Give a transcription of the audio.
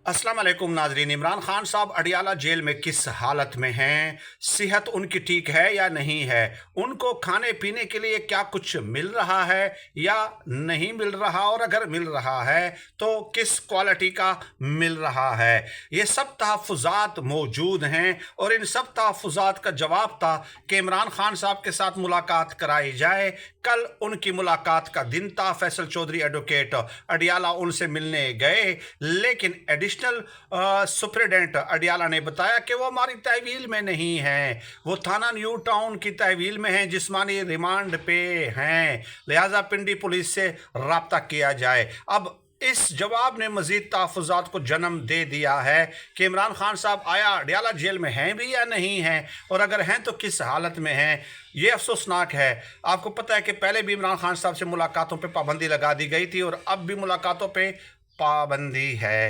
अस्सलाम वालेकुम नाजरीन। इमरान खान साहब अडियाला जेल में किस हालत में हैं? सेहत उनकी ठीक है या नहीं है? उनको खाने पीने के लिए क्या कुछ मिल रहा है या नहीं मिल रहा, और अगर मिल रहा है तो किस क्वालिटी का मिल रहा है? ये सब तहफ़्फ़ुज़ात मौजूद हैं और इन सब तहफ़्फ़ुज़ात का जवाब था कि इमरान खान साहब के साथ मुलाकात कराई जाए। कल उनकी मुलाकात का दिन था। फैसल चौधरी एडवोकेट अडियाला उनसे मिलने गए, लेकिन एडिशनल सुपरिटेंडेंट अडियाला ने बताया कि वो हमारी तहवील में नहीं है, वो थाना न्यू टाउन की तहवील में हैं, जिस्मानी रिमांड पे हैं, लिहाजा पिंडी पुलिस से रब्ता किया जाए। अब इस जवाब ने मजीद तहफ़्फ़ुज़ात को जन्म दे दिया है कि इमरान खान साहब आया अडियाला जेल में हैं भी या नहीं हैं, और अगर हैं तो किस हालत में हैं। ये अफसोसनाक है। आपको पता है कि पहले भी इमरान खान साहब से मुलाकातों पे पाबंदी लगा दी गई थी और अब भी मुलाकातों पे पाबंदी है।